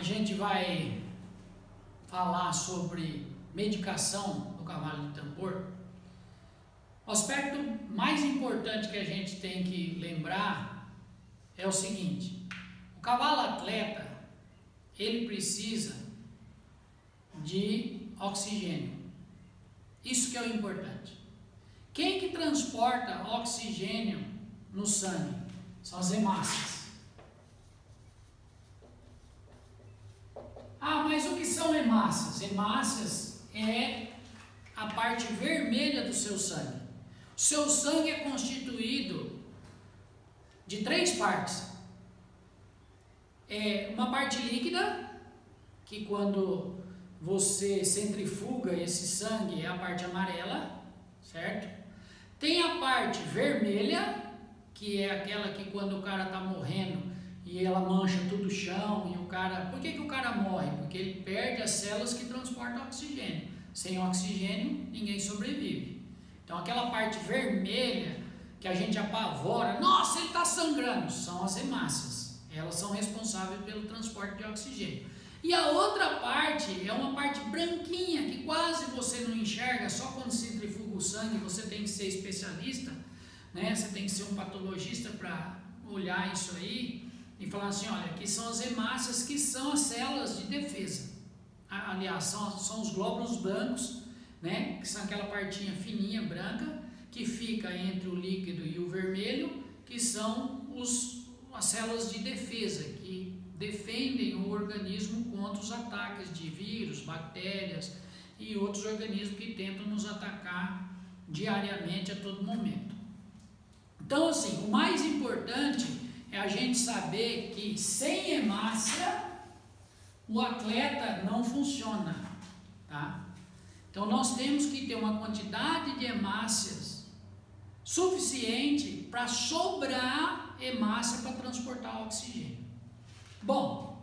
gente vai falar sobre medicação do cavalo de tambor. O aspecto mais importante que a gente tem que lembrar é o seguinte: o cavalo atleta, ele precisa de oxigênio. Isso que é o importante. Quem que transporta oxigênio no sangue? São as hemácias. Ah, mas o que são hemácias? Hemácias é a parte vermelha do seu sangue. O seu sangue é constituído de 3 partes. É uma parte líquida, que quando você centrifuga esse sangue é a parte amarela, certo? Tem a parte vermelha, que é aquela que quando o cara está morrendo e ela mancha todo o chão e o cara... Por que o cara morre? Porque ele perde as células que transportam oxigênio. Sem oxigênio, ninguém sobrevive. Então aquela parte vermelha que a gente apavora, nossa, ele está sangrando, são as hemácias. Elas são responsáveis pelo transporte de oxigênio. E a outra parte é uma parte branquinha que quase você não enxerga, só quando centrifuga o sangue. Você tem que ser especialista, né? Você tem que ser um patologista para olhar isso aí e falar assim: olha, aqui são as hemácias, que são as células de defesa. Aliás, são os glóbulos brancos, né? Que são aquela partinha fininha branca que fica entre o líquido e o vermelho, que são as células de defesa, que defendem o organismo contra os ataques de vírus, bactérias e outros organismos que tentam nos atacar diariamente a todo momento. Então, assim, o mais importante é a gente saber que sem hemácia o atleta não funciona, tá? Então nós temos que ter uma quantidade de hemácias suficiente para sobrar hemácia para transportar oxigênio. Bom,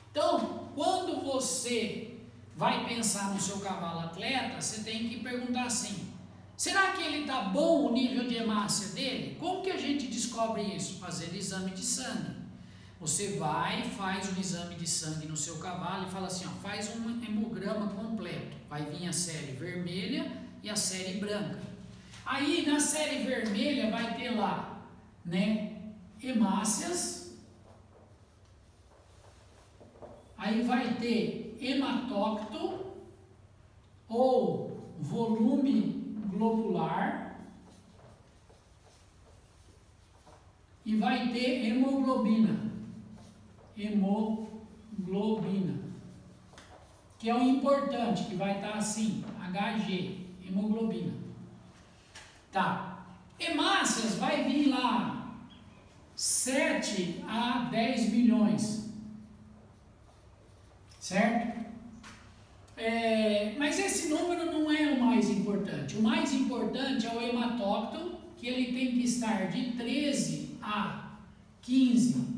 então quando você vai pensar no seu cavalo atleta, você tem que perguntar assim: será que ele está bom o nível de hemácia dele? Como que a gente descobre isso? Fazendo exame de sangue. Você vai e faz um exame de sangue no seu cavalo e fala assim, ó, faz um hemograma completo. Vai vir a série vermelha e a série branca. Aí na série vermelha vai ter lá, né, hemácias. Aí vai ter hematócrito ou volume globular. E vai ter hemoglobina. Hemoglobina, que é o importante, que vai estar assim, Hg, hemoglobina. Tá, hemácias vai vir lá 7 a 10 milhões, certo? Mas esse número não é o mais importante. O mais importante é o hematócrito, que ele tem que estar de 13 a 15%,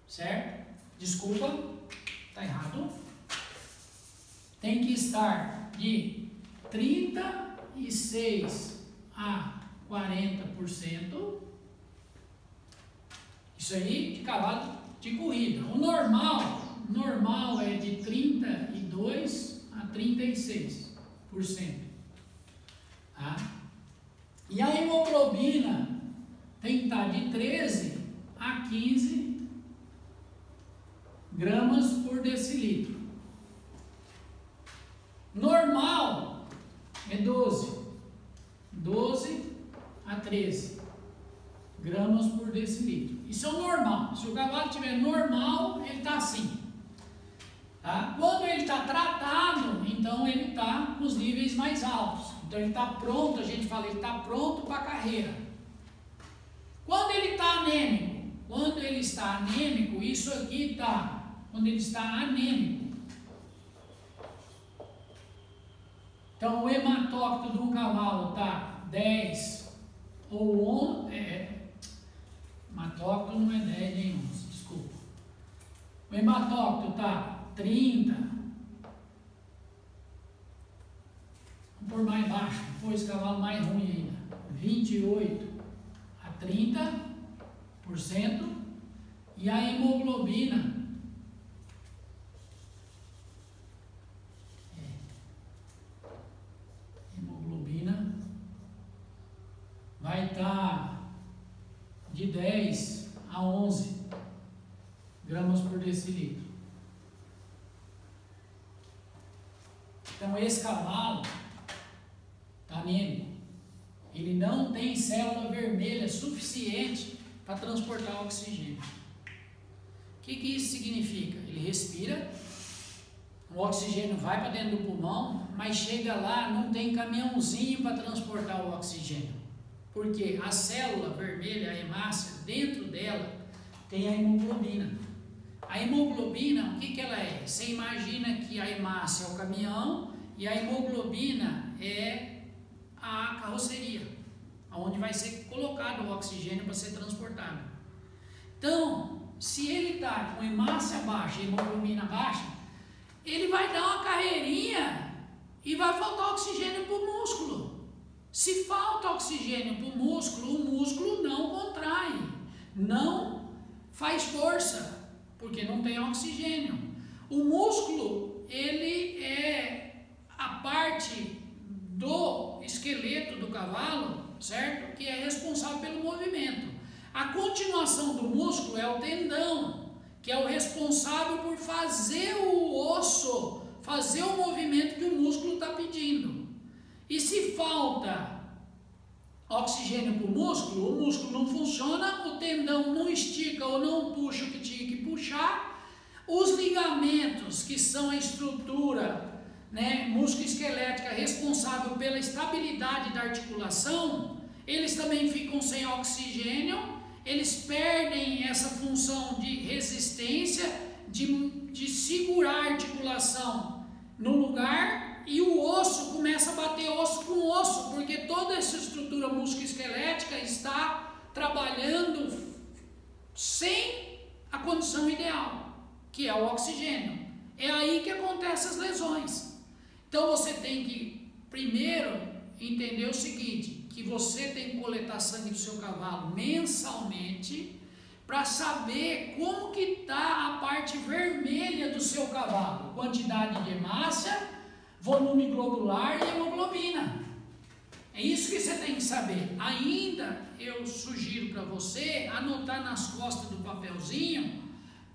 certo? Desculpa, tá errado. Tem que estar de 36 a 40%. Isso aí de cavalo de corrida. O normal é de 32 a 36%. Tá? E a hemoglobina tem que estar de 13 a 15 gramas por decilitro. Normal é 12 a 13 gramas por decilitro. Isso é o normal. Se o cavalo estiver normal, ele está assim. Tá? Quando ele está tratado, então ele está com os níveis mais altos. Então ele está pronto, a gente fala, ele está pronto para a carreira. Quando ele está anêmico, isso aqui está, quando ele está anêmico. Então o hematócrito do cavalo está 10 ou 11, hematócrito não é 10 nem 11, desculpa. O hematócrito está 30. Vamos pôr mais baixo, depois cavalo mais ruim ainda. 28 a 30%. e a hemoglobina vai estar de 10 a 11 gramas por decilitro. Então esse cavalo está anêmico. Ele não tem célula vermelha suficiente para transportar o oxigênio. O que isso significa? Ele respira, o oxigênio vai para dentro do pulmão, mas chega lá, não tem caminhãozinho para transportar o oxigênio. Porque a célula vermelha, a hemácia, dentro dela tem a hemoglobina. A hemoglobina, o que ela é? Você imagina que a hemácia é o caminhão e a hemoglobina é a carroceria, onde vai ser colocado o oxigênio para ser transportado. Então, se ele está com hemácia baixa e hemoglobina baixa, ele vai dar uma carreirinha e vai faltar oxigênio para o músculo. Se falta oxigênio para o músculo não contrai, não faz força, porque não tem oxigênio. O músculo, ele é a parte do esqueleto do cavalo, certo? Que é responsável pelo movimento. A continuação do músculo é o tendão, que é o responsável por fazer o osso, fazer o movimento que o músculo está pedindo. E se falta oxigênio para o músculo não funciona, o tendão não estica ou não puxa o que tinha que puxar, os ligamentos, que são a estrutura, né, músculo-esquelética responsável pela estabilidade da articulação, eles também ficam sem oxigênio, eles perdem essa função de resistência, de segurar a articulação no lugar, e o osso começa a bater osso com osso, porque toda essa estrutura musculoesquelética está trabalhando sem a condição ideal, que é o oxigênio. É aí que acontecem as lesões. Então você tem que primeiro entender o seguinte, que você tem que coletar sangue do seu cavalo mensalmente para saber como que está a parte vermelha do seu cavalo, quantidade de hemácia, volume globular e hemoglobina. É isso que você tem que saber. Ainda eu sugiro para você anotar nas costas do papelzinho,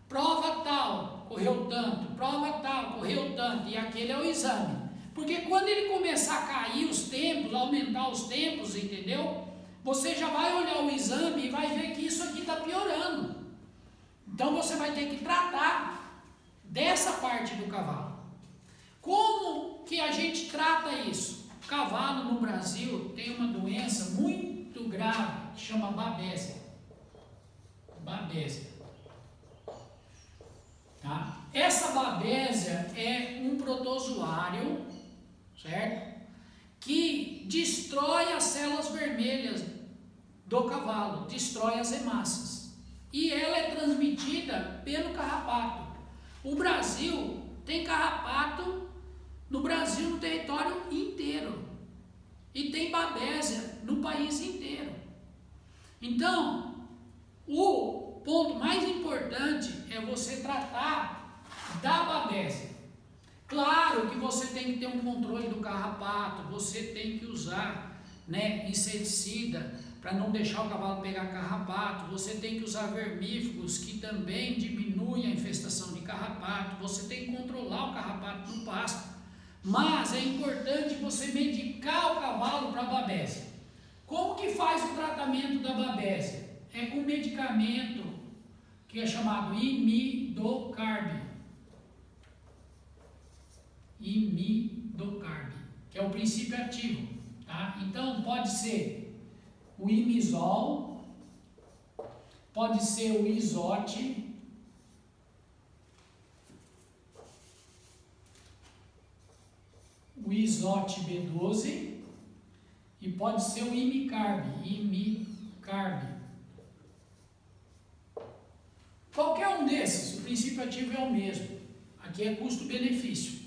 prova tal, correu tanto, prova tal, correu tanto, e aquele é o exame. Porque quando ele começar a cair os tempos, aumentar os tempos, entendeu? Você já vai olhar o exame e vai ver que isso aqui está piorando. Então você vai ter que tratar dessa parte do cavalo. Como que a gente trata isso? O cavalo no Brasil tem uma doença muito grave que chama babésia. Babésia. Tá? Essa babésia é um protozoário, certo? Que destrói as células vermelhas do cavalo, destrói as hemácias. E ela é transmitida pelo carrapato. O Brasil tem carrapato no Brasil, no território inteiro. E tem babésia no país inteiro. Então, o ponto mais importante é você tratar da babésia. Claro que você tem que ter um controle do carrapato, você tem que usar, né, inseticida para não deixar o cavalo pegar carrapato, você tem que usar vermífugos que também diminuem a infestação de carrapato, você tem que controlar o carrapato no pasto, mas é importante você medicar o cavalo para a babésia. Como que faz o tratamento da babésia? É com medicamento que é chamado imidocarb. Imidocarb, que é o princípio ativo, tá? Então pode ser o imizol, pode ser o izote, o izote B12 e pode ser o imicarb, Qualquer um desses, o princípio ativo é o mesmo. Aqui é custo-benefício.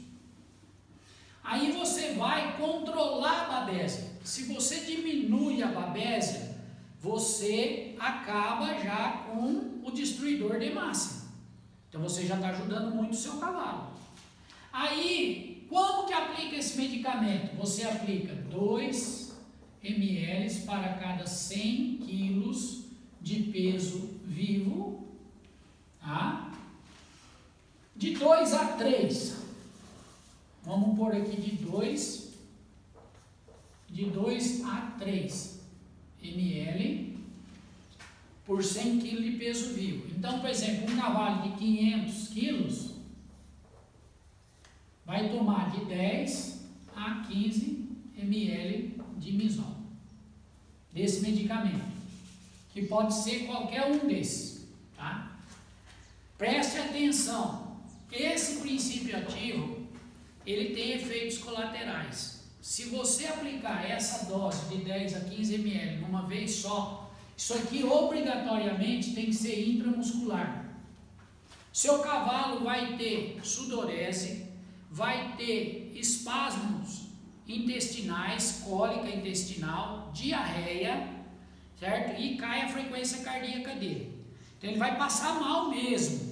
Aí você vai controlar a babésia. Se você diminui a babésia, você acaba já com o destruidor de massa. Então você já está ajudando muito o seu cavalo. Aí, como que aplica esse medicamento? Você aplica 2 ml para cada 100 quilos de peso vivo, tá? De 2 a 3. Vamos pôr aqui de 2 a 3 ml por 100 kg de peso vivo. Então, por exemplo, um cavalo de 500 quilos vai tomar de 10 a 15 ml de Misol, desse medicamento, que pode ser qualquer um desses, tá? Preste atenção, esse princípio ativo, ele tem efeitos colaterais. Se você aplicar essa dose de 10 a 15 ml numa vez só, isso aqui obrigatoriamente tem que ser intramuscular. Seu cavalo vai ter sudorese, vai ter espasmos intestinais, cólica intestinal, diarreia, certo? E cai a frequência cardíaca dele. Então ele vai passar mal mesmo.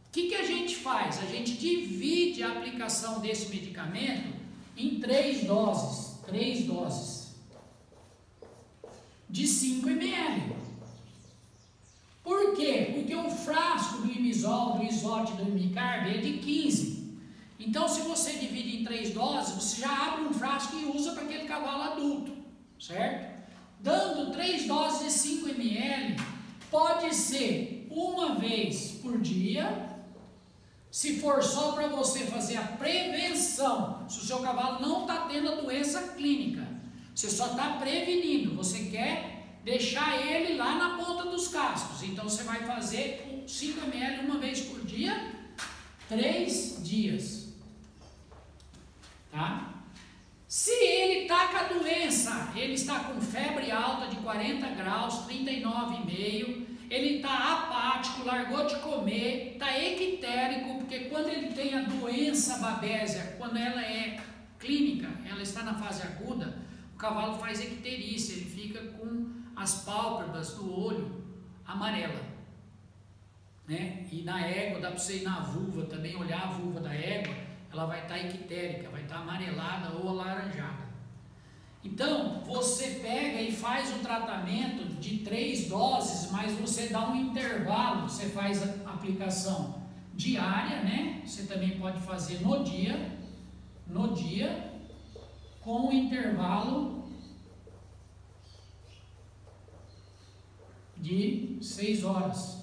O que a gente faz? A gente divide a aplicação desse medicamento em 3 doses de 5 ml. Por quê? Porque o frasco do Imisol, do Isote, do Imicarb é de 15. Então, se você divide em 3 doses, você já abre um frasco e usa para aquele cavalo adulto, certo? Dando 3 doses de 5 ml, pode ser uma vez por dia. Se for só para você fazer a prevenção, se o seu cavalo não está tendo a doença clínica, você só está prevenindo, você quer deixar ele lá na ponta dos cascos, então você vai fazer 5 ml uma vez por dia, 3 dias, tá? Se ele está com a doença, ele está com febre alta de 40 graus, 39,5, ele está apático, largou de comer, está equitérico, porque quando ele tem a doença babésia, quando ela é clínica, ela está na fase aguda, o cavalo faz icterícia, ele fica com as pálpebras do olho amarela, né? E na égua, dá para você ir na vulva também, olhar a vulva da égua, ela vai estar ictérica, vai estar amarelada ou alaranjada. Então, você pega e faz um tratamento de 3 doses, mas você dá um intervalo, você faz a aplicação diária, né? Você também pode fazer no dia, com um intervalo de 6 horas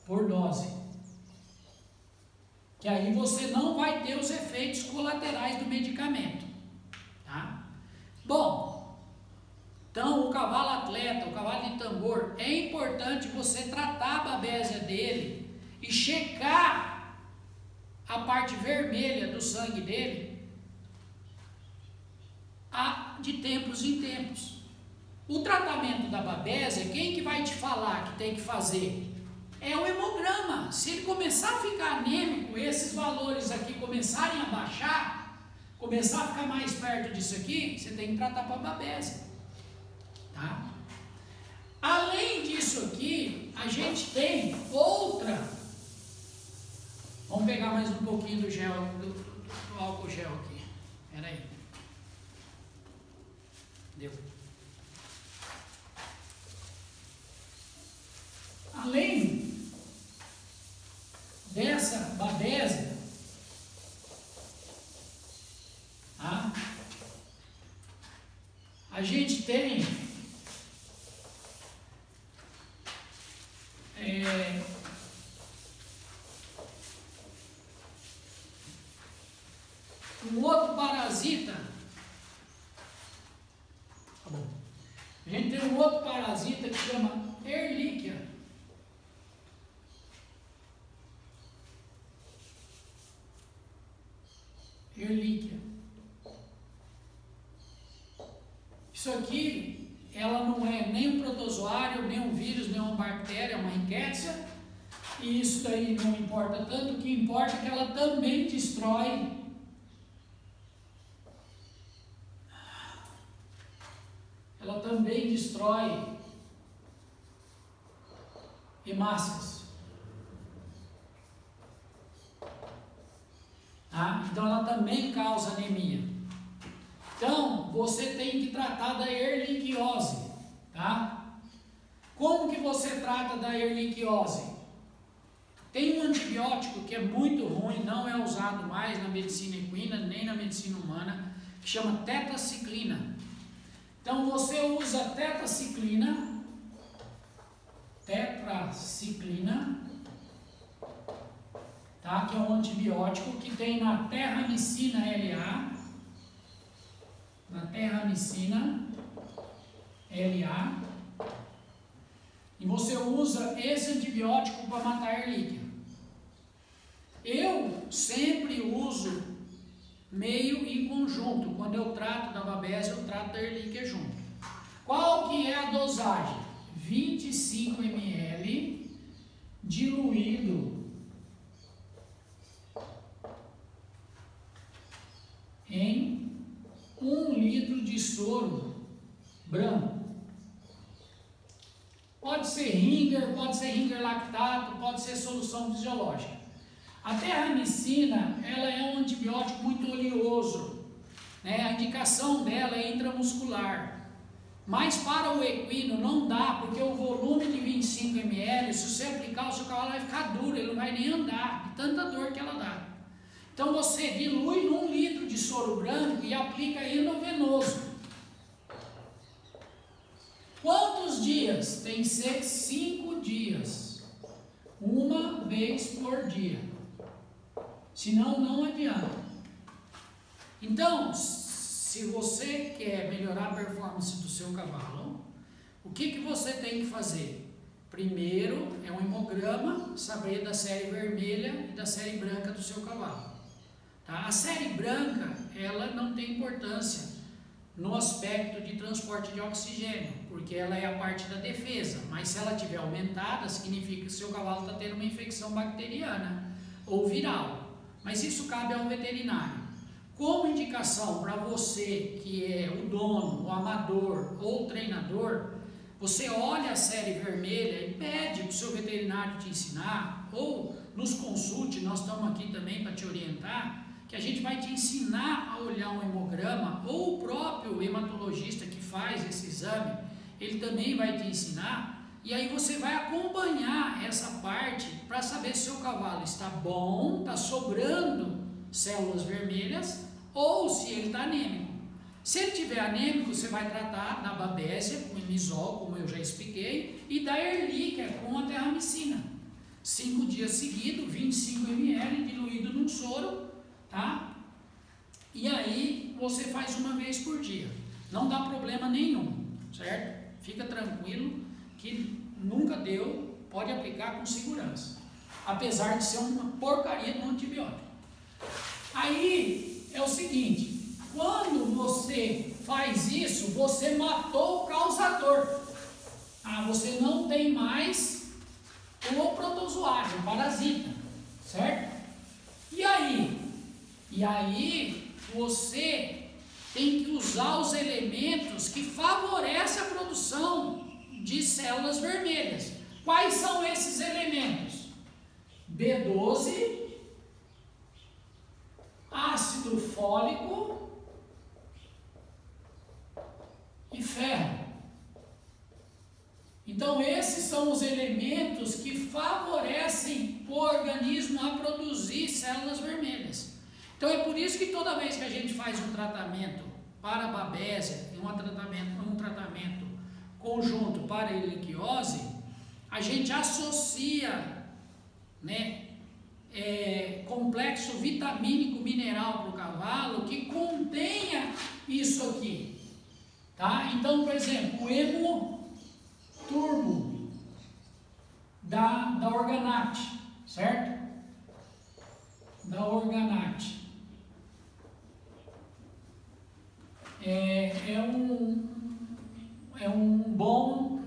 por dose. Que aí você não vai ter os efeitos colaterais do medicamento. Tá? Bom, então o cavalo atleta, o cavalo de tambor, é importante você tratar a babésia dele e checar a parte vermelha do sangue dele de tempos em tempos. O tratamento da babésia, quem que vai te falar que tem que fazer? É o hemograma. Se ele começar a ficar anêmico, esses valores aqui começarem a baixar, começar a ficar mais perto disso aqui, você tem que tratar para a babésia, tá? Além disso aqui, a gente tem outra. Vamos pegar mais um pouquinho do gel, do álcool gel aqui. Espera aí. Deu. Além dessa babésia, a gente tem um outro parasita. Tá bom. A gente tem um outro parasita que chama Ehrlichia. Ehrlichia. Isso aqui, ela não é nem um protozoário, nem um vírus, nem uma bactéria, é uma rickettsia. E isso daí não importa tanto, o que importa é que ela também destrói ela também destrói hemácias. Tá? Então ela também causa anemia. Então você tem que tratar da erliquiose, tá? Como que você trata da erliquiose? Tem um antibiótico que é muito ruim, não é usado mais na medicina equina nem na medicina humana, que chama tetraciclina. Então você usa tetraciclina, tá? Que é um antibiótico que tem na terramicina LA, e você usa esse antibiótico para matar a erlíquia. Eu sempre uso meio e conjunto. Quando eu trato da babésia, eu trato da erlíquia junto. Qual que é a dosagem? 25 ml diluído em 1 litro de soro branco. Pode ser Ringer lactato, pode ser solução fisiológica. A terramicina, ela é um antibiótico muito oleoso, né? A indicação dela é intramuscular. Mas para o equino não dá, porque o volume de 25 ml, se você aplicar, o seu cavalo vai ficar duro, ele não vai nem andar, de tanta dor que ela dá. Então você dilui em 1 litro de soro branco e aplica endovenoso. Quantos dias? Tem que ser 5 dias. Uma vez por dia. Senão não adianta. Então, se você quer melhorar a performance do seu cavalo, o que você tem que fazer? Primeiro é um hemograma, saber da série vermelha e da série branca do seu cavalo. Tá? A série branca, ela não tem importância no aspecto de transporte de oxigênio, porque ela é a parte da defesa, mas se ela tiver aumentada, significa que o seu cavalo está tendo uma infecção bacteriana ou viral, mas isso cabe ao veterinário. Como indicação para você que é o dono, o amador ou o treinador, você olha a série vermelha e pede para o seu veterinário te ensinar, ou nos consulte, nós estamos aqui também para te orientar, que a gente vai te ensinar a olhar um hemograma, ou o próprio hematologista que faz esse exame, ele também vai te ensinar, e aí você vai acompanhar essa parte para saber se o seu cavalo está bom, está sobrando células vermelhas, ou se ele está anêmico. Se ele estiver anêmico, você vai tratar da babésia com imisol, como eu já expliquei, e da erlíquia com a terramicina. 5 dias seguidos, 25 ml diluído num soro, tá? E aí você faz uma vez por dia. Não dá problema nenhum, certo? Fica tranquilo que nunca deu, pode aplicar com segurança. Apesar de ser uma porcaria de um antibiótico. Aí é o seguinte, quando você faz isso, você matou o causador. Você não tem mais o protozoário, o parasita, certo? E aí você tem que usar os elementos que favorecem a produção de células vermelhas. Quais são esses elementos? B12, ácido fólico e ferro. Então esses são os elementos que favorecem o organismo a produzir células vermelhas. Então é por isso que toda vez que a gente faz um tratamento para a babésia, um tratamento conjunto para a erliquiose, a gente associa, né, complexo vitamínico mineral para o cavalo que contenha isso aqui, tá? Então, por exemplo, o Hemoturbo da Organact, certo? Da Organact é um bom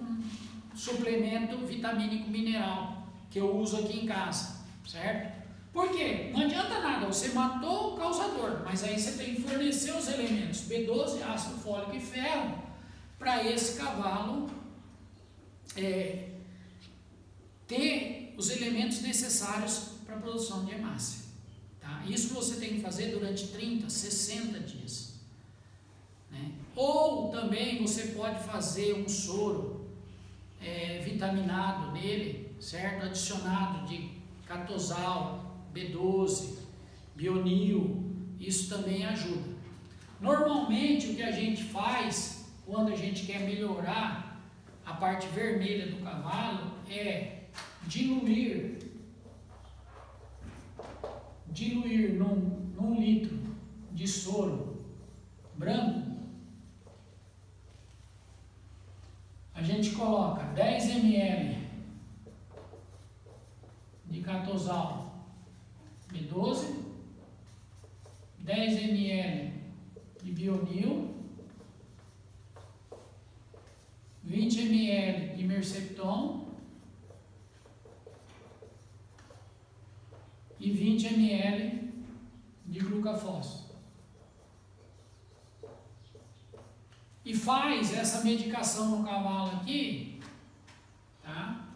suplemento vitamínico mineral que eu uso aqui em casa, certo? Por quê? Não adianta nada, você matou o causador, mas aí você tem que fornecer os elementos B12, ácido fólico e ferro para esse cavalo ter os elementos necessários para a produção de hemácia. Tá? Isso você tem que fazer durante 30, 60 dias. Né? Ou também você pode fazer um soro vitaminado nele, certo? Adicionado de catosal, B12, bionil, isso também ajuda. Normalmente o que a gente faz quando a gente quer melhorar a parte vermelha do cavalo é diluir num litro de soro branco, a gente coloca 10 ml de catosal B12, 10 ml de bionil, 20 ml de Mercepton e 20 ml de glucafós. E faz essa medicação no cavalo aqui, tá?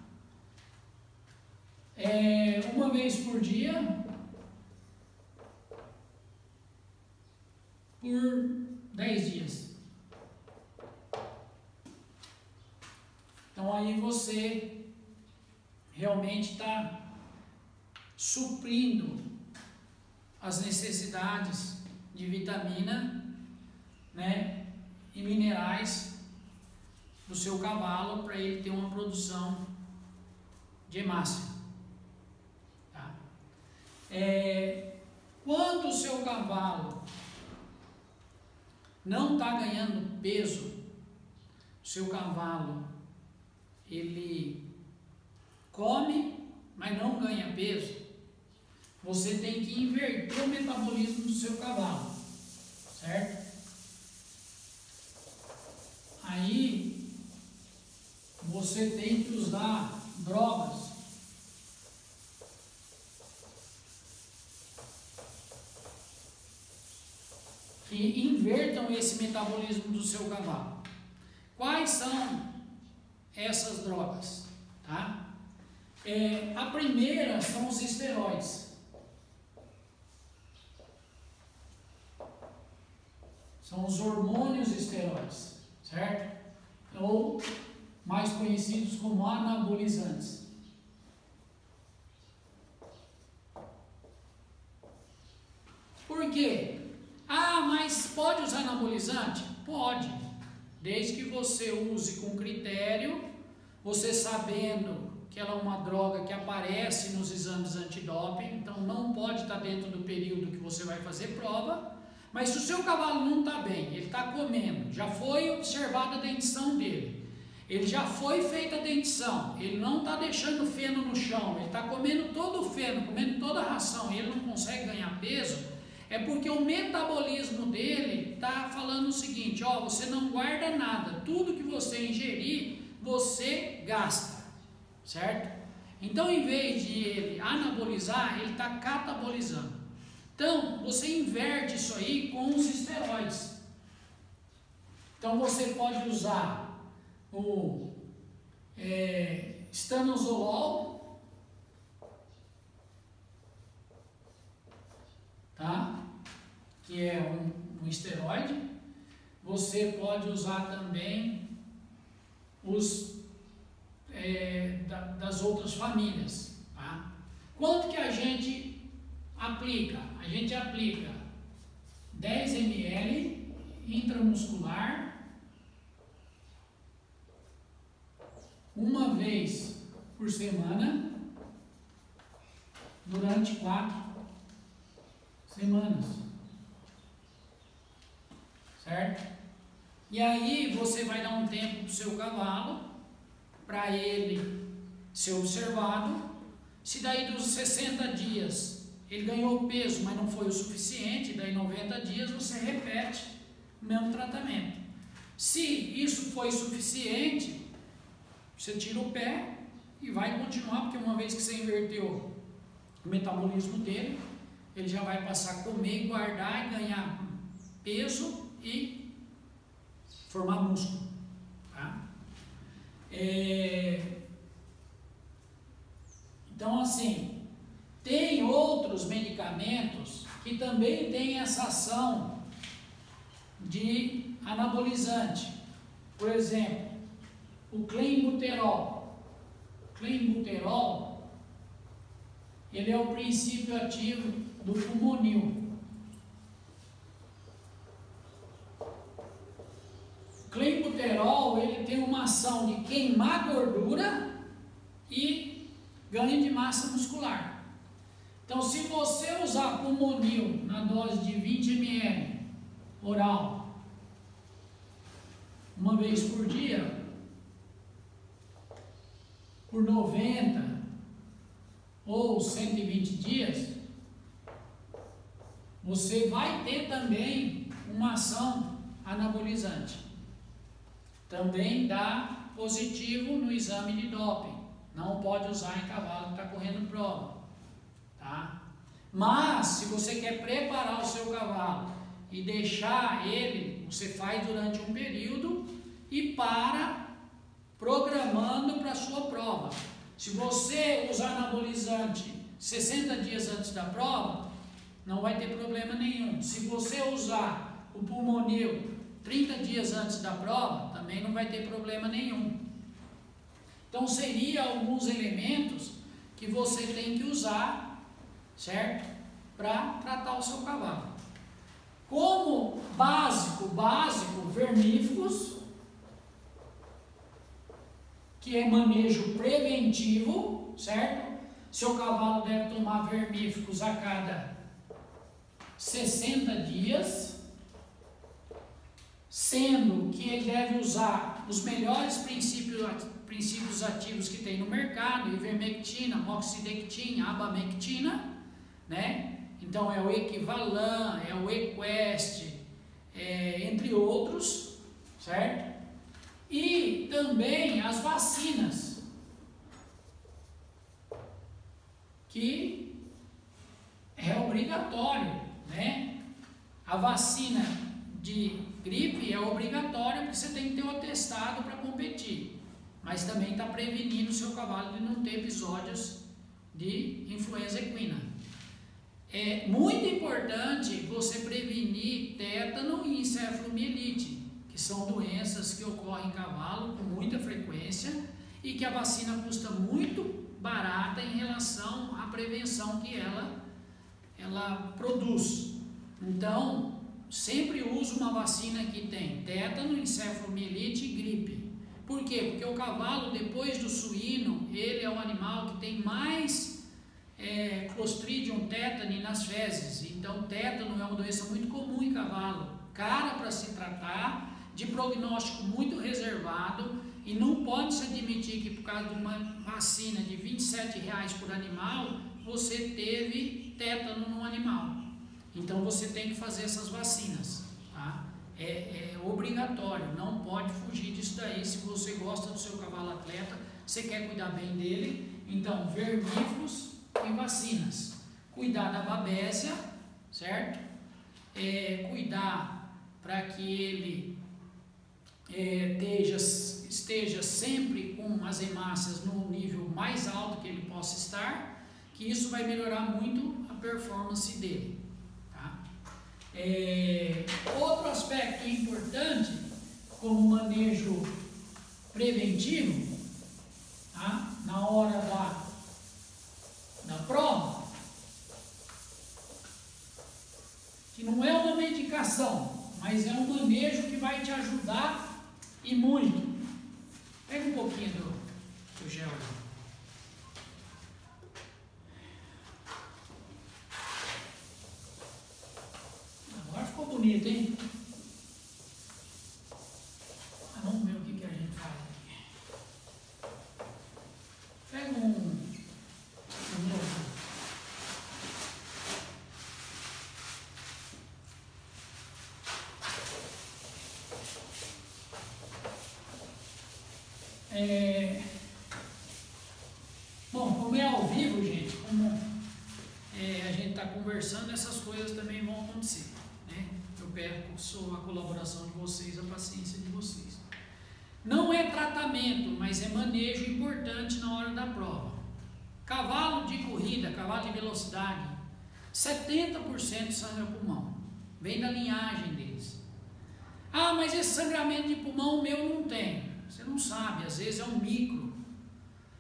Uma vez por dia, por 10 dias. Então aí você realmente está suprindo as necessidades de vitamina, né, e minerais do seu cavalo para ele ter uma produção de hemácia. Tá? Quando o seu cavalo não está ganhando peso, o seu cavalo ele come, mas não ganha peso, você tem que inverter o metabolismo do seu cavalo, certo? Aí você tem que usar drogas que invertam esse metabolismo do seu cavalo. Quais são essas drogas? Tá? A primeira são os esteroides. São os hormônios esteroides, certo? Ou mais conhecidos como anabolizantes. Por quê? Mas pode usar anabolizante? Pode, desde que você use com critério, você sabendo que ela é uma droga que aparece nos exames antidoping, então não pode estar dentro do período que você vai fazer prova. Mas se o seu cavalo não está bem, ele está comendo, já foi observada a dentição dele, ele já foi feita a dentição, ele não está deixando feno no chão, ele está comendo todo o feno, comendo toda a ração e ele não consegue ganhar peso, é porque o metabolismo dele está falando o seguinte: ó, você não guarda nada, tudo que você ingerir, você gasta, certo? Então, em vez de ele anabolizar, ele está catabolizando. Então, você inverte isso aí com os esteroides. Então, você pode usar o estanozolol, tá? Que é um esteroide. Você pode usar também os das outras famílias, tá? Quanto que a gente aplica? A gente aplica 10 ml intramuscular uma vez por semana durante 4 semanas, certo? E aí você vai dar um tempo para o seu cavalo para ele ser observado. Se daí dos 60 dias ele ganhou peso, mas não foi o suficiente, daí 90 dias você repete o mesmo tratamento. Se isso foi suficiente, você tira o pé e vai continuar, porque uma vez que você inverteu o metabolismo dele, ele já vai passar a comer, guardar e ganhar peso e formar músculo, Então, assim, tem outros medicamentos que também têm essa ação de anabolizante. Por exemplo, o clenbuterol. O clenbuterol, ele é o princípio ativo do pulmonil. O clenbuterol, ele tem uma ação de queimar gordura e ganho de massa muscular. Então, se você usar pulmonil na dose de 20 ml oral, uma vez por dia, por 90 ou 120 dias, você vai ter também uma ação anabolizante. Também dá positivo no exame de doping. Não pode usar em cavalo que está correndo prova. Tá? Mas, se você quer preparar o seu cavalo e deixar ele, você faz durante um período e para programando para a sua prova. Se você usar anabolizante 60 dias antes da prova, não vai ter problema nenhum. Se você usar o pulmonil 30 dias antes da prova, também não vai ter problema nenhum. Então, seriam alguns elementos que você tem que usar, certo? Para tratar o seu cavalo. Como básico, vermífugos, que é manejo preventivo, certo? Seu cavalo deve tomar vermífugos a cada 60 dias, sendo que ele deve usar os melhores princípios ativos que tem no mercado: ivermectina, moxidectina, abamectina, né? Então é o Equivalan, é o Equest, entre outros, certo? E também as vacinas, que é obrigatório, né? A vacina de gripe é obrigatória, porque você tem que ter um atestado para competir, mas também está prevenindo o seu cavalo de não ter episódios de influenza equina. É muito importante você prevenir tétano e encefalomielite, que são doenças que ocorrem em cavalo com muita frequência e que a vacina custa muito barata em relação à prevenção que ela produz. Então, sempre uso uma vacina que tem tétano, encefalomielite e gripe. Por quê? Porque o cavalo, depois do suíno, ele é o animal que tem mais Clostridium tétani nas fezes. Então, tétano é uma doença muito comum em cavalo, cara para se tratar, de prognóstico muito reservado, e não pode se admitir que por causa de uma vacina de R$ 27,00 por animal, você teve tétano no animal. Então, você tem que fazer essas vacinas, tá? É obrigatório, não pode fugir disso daí. Se você gosta do seu cavalo atleta, você quer cuidar bem dele, então vermífugos e vacinas. Cuidar da babésia, certo? Cuidar para que ele esteja sempre com as hemácias no nível mais alto que ele possa estar, que isso vai melhorar muito a performance dele. Tá? Outro aspecto importante, como manejo preventivo, tá? Na hora da prova, que não é uma medicação, mas é um manejo que vai te ajudar e muito. Pega um pouquinho do gel. Agora ficou bonito, hein? Vamos ver o que a gente faz aqui. Pega um novo. Bom, como é ao vivo, gente, como a gente está conversando, essas coisas também vão acontecer, né? Eu peço a colaboração de vocês, a paciência de vocês. Não é tratamento, mas é manejo importante na hora da prova. Cavalo de corrida, cavalo de velocidade, 70% sangra pulmão. Vem da linhagem deles. Ah, mas esse sangramento de pulmão o meu não tem. Você não sabe, às vezes é um micro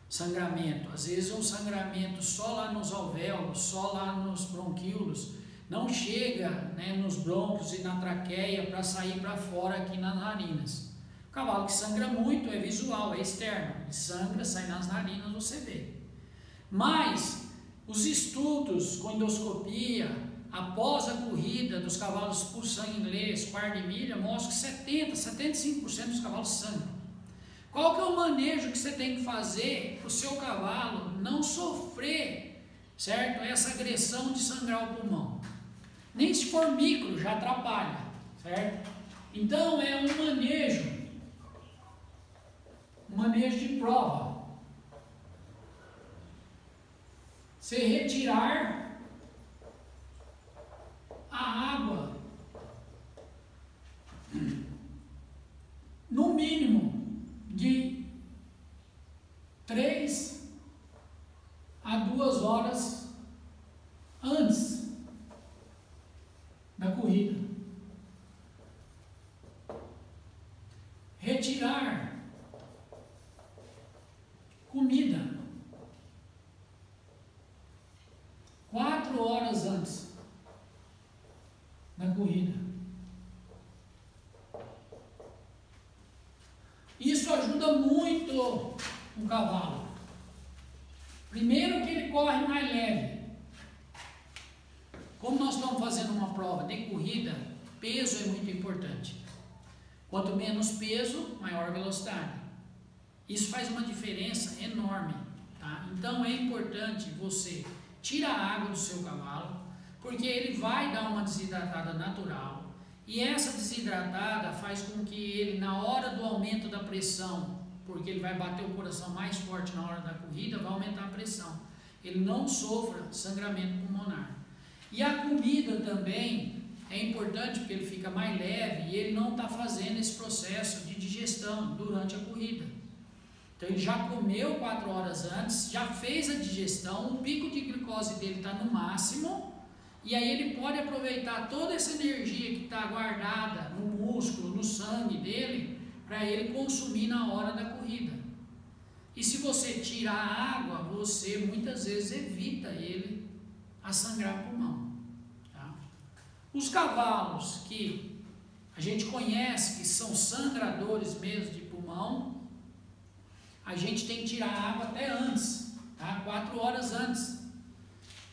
sangramento, às vezes é um sangramento só lá nos alvéolos, só lá nos bronquíolos, não chega, né, nos brônquios e na traqueia para sair para fora aqui nas narinas. O cavalo que sangra muito é visual, é externo, ele sangra, sai nas narinas, você vê. Mas os estudos com endoscopia após a corrida dos cavalos por sangue inglês, quarto de milha, mostram que 75% dos cavalos sangram. Qual que é o manejo que você tem que fazer para o seu cavalo não sofrer, certo? Essa agressão de sangrar o pulmão. Nem se for micro, já atrapalha, certo? Então é um manejo de prova. Você retirar a água, no mínimo, de 3 a 2 horas antes da corrida. Retirar comida 4 horas antes da corrida. Isso ajuda muito o cavalo. Primeiro que ele corre mais leve. Como nós estamos fazendo uma prova de corrida, peso é muito importante. Quanto menos peso, maior velocidade. Isso faz uma diferença enorme, tá? Então é importante você tirar a água do seu cavalo, porque ele vai dar uma desidratada natural. E essa desidratada faz com que ele, na hora do aumento da pressão, porque ele vai bater o coração mais forte na hora da corrida, vai aumentar a pressão. Ele não sofra sangramento pulmonar. E a comida também é importante porque ele fica mais leve e ele não está fazendo esse processo de digestão durante a corrida. Então ele já comeu 4 horas antes, já fez a digestão, o pico de glicose dele está no máximo. E aí ele pode aproveitar toda essa energia que está guardada no músculo, no sangue dele, para ele consumir na hora da corrida. E se você tira a água, você muitas vezes evita ele a sangrar o pulmão. Tá? Os cavalos que a gente conhece, que são sangradores mesmo de pulmão, a gente tem que tirar a água até antes, tá? 4 horas antes,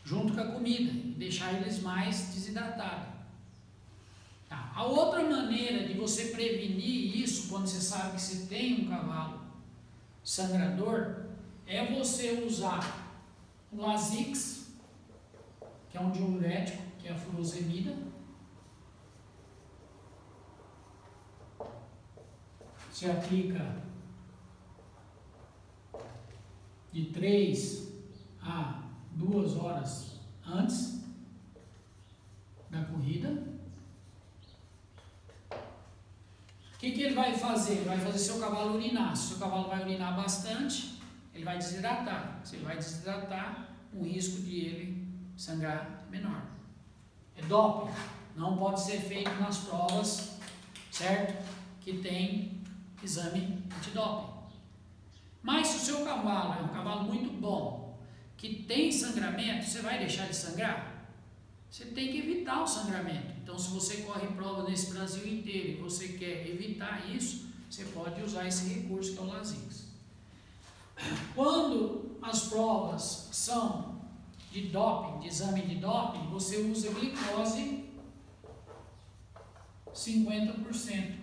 junto com a comida, e deixar eles mais desidratados. Tá. A outra maneira de você prevenir isso, quando você sabe que você tem um cavalo sangrador, é você usar o Lasix, que é um diurético, que é a furosemida. Você aplica de 3 a 2 horas antes da corrida. O que ele vai fazer? Ele vai fazer seu cavalo urinar. Se o seu cavalo vai urinar bastante, ele vai desidratar. Se ele vai desidratar, o risco de ele sangrar é menor. É doping. Não pode ser feito nas provas, certo? Que tem exame antidoping. Mas se o seu cavalo é um cavalo muito bom, que tem sangramento, você vai deixar de sangrar? Você tem que evitar o sangramento. Então, se você corre prova nesse Brasil inteiro e você quer evitar isso, você pode usar esse recurso que é o Lasix. Quando as provas são de doping, de exame de doping, você usa glicose 50%.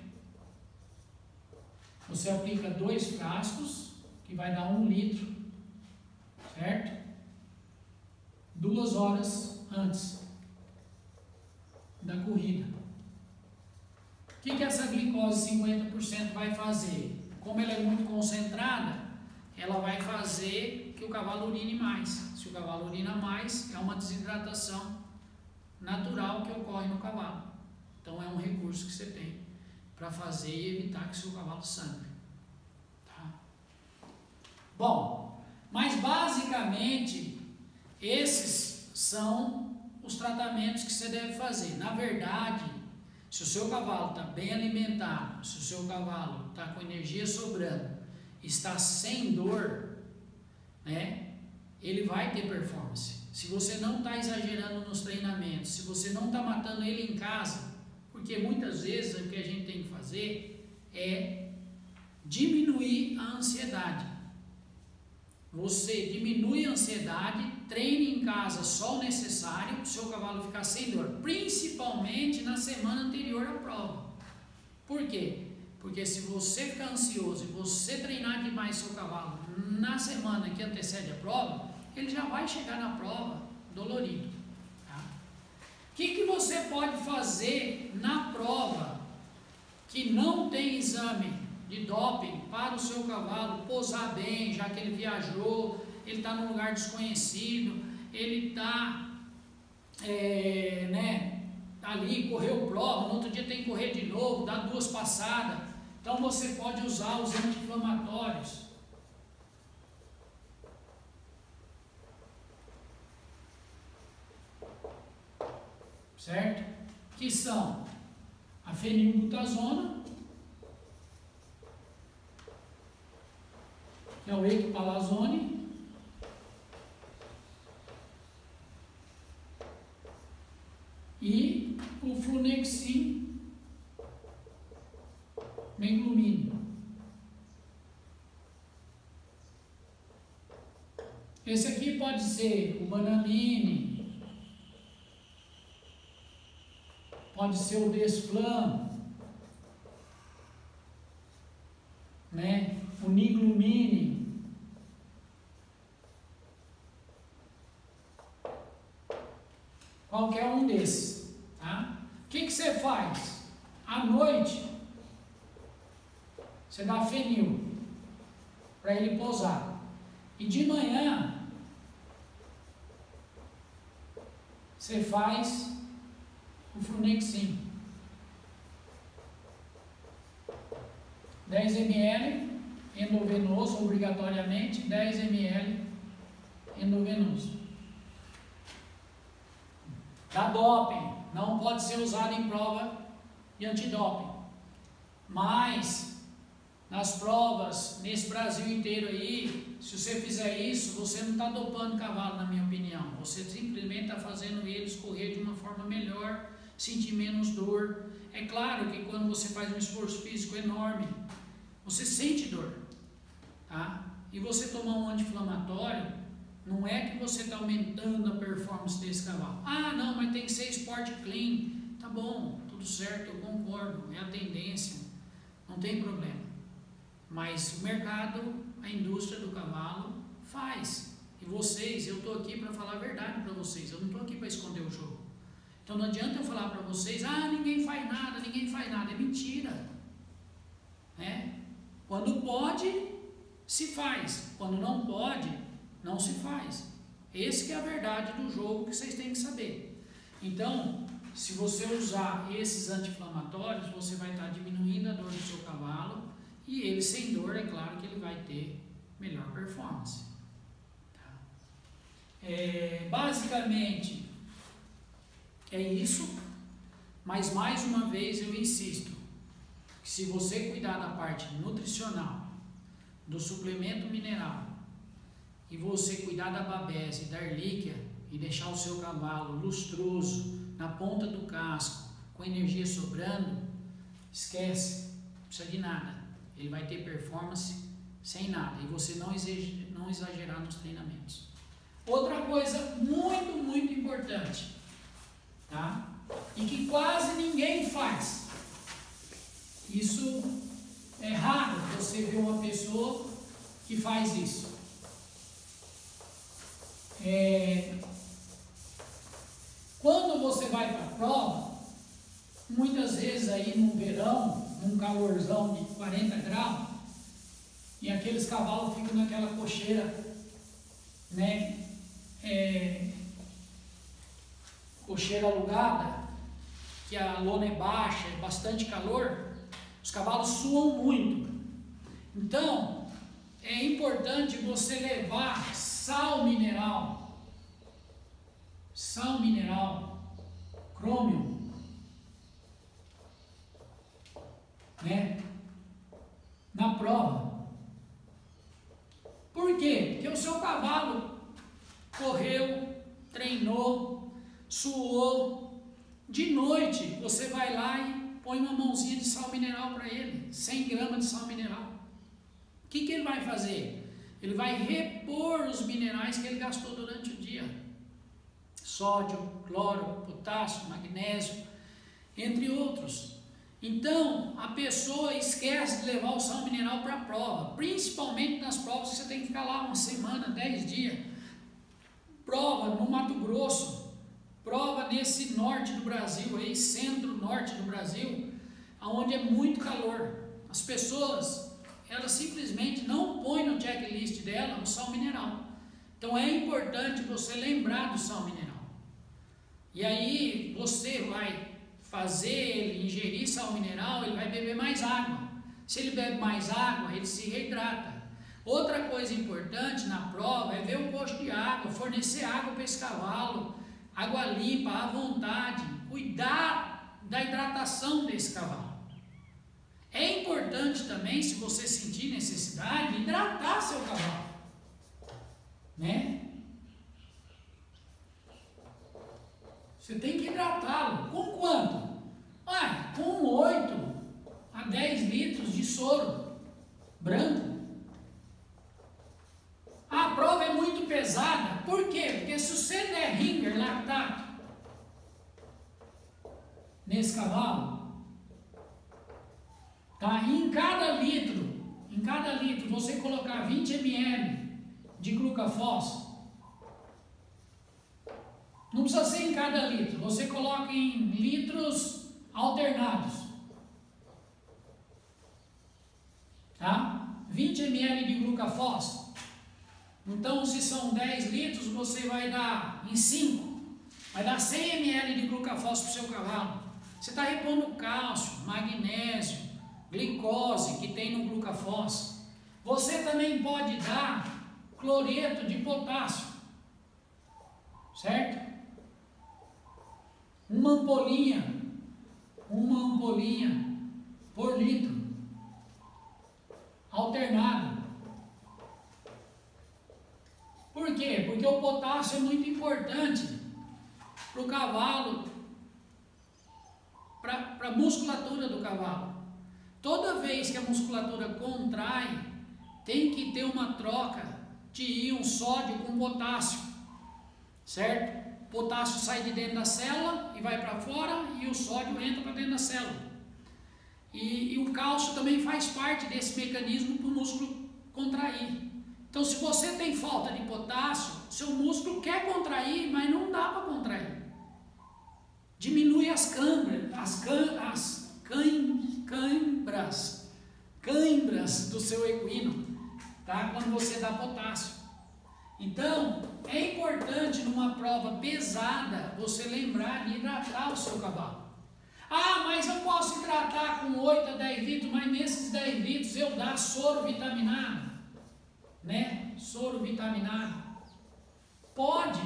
Você aplica 2 frascos, que vai dar 1 litro, certo? 2 horas antes da corrida. O que essa glicose 50% vai fazer? Como ela é muito concentrada, ela vai fazer que o cavalo urine mais. Se o cavalo urina mais, é uma desidratação natural que ocorre no cavalo. Então é um recurso que você tem para fazer e evitar que seu cavalo sangre. Bom, mas basicamente esses são os tratamentos que você deve fazer. Na verdade, se o seu cavalo está bem alimentado, se o seu cavalo está com energia sobrando, está sem dor, né, ele vai ter performance. Se você não está exagerando nos treinamentos, se você não está matando ele em casa, porque muitas vezes o que a gente tem que fazer é diminuir a ansiedade. Você diminui a ansiedade, treine em casa só o necessário para o seu cavalo ficar sem dor, principalmente na semana anterior à prova. Por quê? Porque se você ficar ansioso e você treinar demais seu cavalo na semana que antecede a prova, ele já vai chegar na prova dolorido. Tá? O que você pode fazer na prova que não tem exame de doping para o seu cavalo posar bem, já que ele viajou, ele está num lugar desconhecido, ele está ali, correu prova, no outro dia tem que correr de novo, dá 2 passadas. Então você pode usar os anti-inflamatórios. Certo? Que são a fenilbutazona, que é o equipalazone, e o flunexin meglumine. Esse aqui pode ser o banamine, pode ser o desflam, né? O niglumine, qualquer um desses, tá? O que você faz? À noite, você dá fenil para ele posar, e de manhã você faz o flunexin, 10 ml endovenoso, obrigatoriamente 10 ml endovenoso. Da doping, não pode ser usado em prova de antidoping, mas nas provas, nesse Brasil inteiro aí, se você fizer isso, você não está dopando o cavalo, na minha opinião. Você simplesmente está fazendo eles correr de uma forma melhor, sentir menos dor. É claro que quando você faz um esforço físico enorme, você sente dor, tá? E você tomar um anti-inflamatório, não é que você está aumentando a performance desse cavalo. Ah, não, mas tem que ser esporte clean. Tá bom, tudo certo, eu concordo, é a tendência, não tem problema. Mas o mercado, a indústria do cavalo faz. E vocês, eu estou aqui para falar a verdade para vocês, eu não estou aqui para esconder o jogo. Então não adianta eu falar para vocês, ninguém faz nada, é mentira. Né? Quando pode, se faz. Quando não pode, não se faz. Esse que é a verdade do jogo que vocês têm que saber. Então, se você usar esses anti-inflamatórios, você vai estar diminuindo a dor do seu cavalo, e ele sem dor, é claro que ele vai ter melhor performance. Tá? Basicamente, é isso, mas mais uma vez eu insisto, que se você cuidar da parte nutricional, do suplemento mineral, e você cuidar da babese, da erlíquia, e deixar o seu cavalo lustroso, na ponta do casco, com energia sobrando, esquece, não precisa de nada. Ele vai ter performance sem nada, e você não exagerar nos treinamentos. Outra coisa muito, muito importante, tá? E que quase ninguém faz. Isso é raro você ver uma pessoa que faz isso. Quando você vai para a prova, muitas vezes aí no verão, num calorzão de 40 graus, e aqueles cavalos ficam naquela cocheira, né? Cocheira alugada, que a lona é baixa, é bastante calor, os cavalos suam muito. Então, é importante você levar sal mineral, crômio, né, na prova. Por quê? Porque o seu cavalo correu, treinou, suou. De noite você vai lá e põe uma mãozinha de sal mineral para ele, 100 gramas de sal mineral. O que ele vai fazer? Ele vai repor os minerais que ele gastou durante o dia. Sódio, cloro, potássio, magnésio, entre outros. Então, a pessoa esquece de levar o sal mineral para a prova, principalmente nas provas que você tem que ficar lá uma semana, 10 dias. Prova no Mato Grosso, prova nesse norte do Brasil, aí, centro-norte do Brasil, onde é muito calor. As pessoas, elas simplesmente não põem no checklist dela o sal mineral. Então é importante você lembrar do sal mineral. E aí você vai fazer ele ingerir sal mineral, ele vai beber mais água. Se ele bebe mais água, ele se reidrata. Outra coisa importante na prova é ver o posto de água, fornecer água para esse cavalo, água limpa, à vontade, cuidar da hidratação desse cavalo. É importante também, se você sentir necessidade, hidratar seu cavalo, né? Você tem que hidratá-lo. Com quanto? Com 8 a 10 litros de soro branco. A prova é muito pesada. Por quê? Porque se você der Ringer lactato nesse cavalo, tá? Em cada litro você colocar 20 ml de glucafós. Não precisa ser em cada litro, você coloca em litros alternados, tá? 20 ml de glucafós. Então, se são 10 litros, você vai dar em 5, vai dar 100 ml de glucafós para o seu cavalo. Você está repondo cálcio, magnésio, glicose que tem no glucafós. Você também pode dar cloreto de potássio, certo? Uma ampolinha por litro, alternado. Por quê? Porque o potássio é muito importante para o cavalo, para a musculatura do cavalo. Toda vez que a musculatura contrai, tem que ter uma troca de íon sódio com potássio, certo? O potássio sai de dentro da célula e vai para fora, e o sódio entra para dentro da célula. E o cálcio também faz parte desse mecanismo para o músculo contrair. Então, se você tem falta de potássio, seu músculo quer contrair, mas não dá para contrair. Diminui as cãibras do seu equino, tá? Quando você dá potássio. Então, é importante numa prova pesada você lembrar de hidratar o seu cavalo. Mas eu posso hidratar com 8 a 10 litros, mas nesses 10 litros eu dar soro vitaminado, né? Soro vitaminado. Pode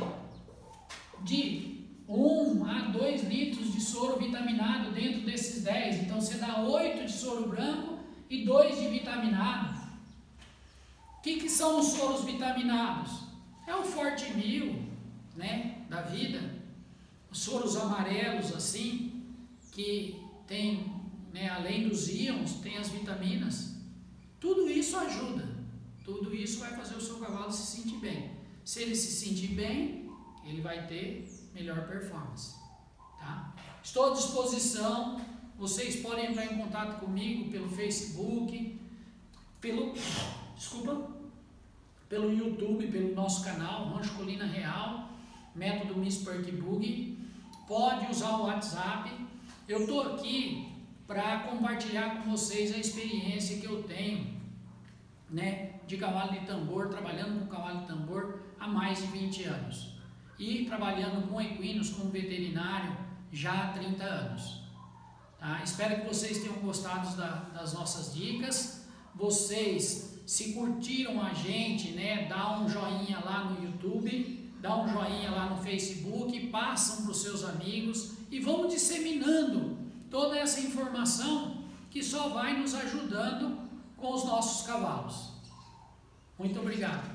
de 1 a 2 litros de soro vitaminado dentro desses 10. Então você dá 8 de soro branco e 2 de vitaminado. O que são os soros vitaminados? É o Forte 1000, né, da vida. Os soros amarelos assim, que tem, né, além dos íons, tem as vitaminas. Tudo isso ajuda. Tudo isso vai fazer o seu cavalo se sentir bem. Se ele se sentir bem, ele vai ter melhor performance, tá? Estou à disposição. Vocês podem entrar em contato comigo pelo Facebook, pelo YouTube, pelo nosso canal Rancho Colina Real, método Miss Perky Bug. Pode usar o WhatsApp. Eu estou aqui para compartilhar com vocês a experiência que eu tenho, né, de cavalo de tambor, trabalhando com cavalo de tambor há mais de 20 anos e trabalhando com equinos como veterinário já há 30 anos. Tá? Espero que vocês tenham gostado das nossas dicas. Vocês se curtiram a gente, né, dá um joinha lá no YouTube, dá um joinha lá no Facebook, passam para os seus amigos e vamos disseminando toda essa informação que só vai nos ajudando com os nossos cavalos. Muito obrigado.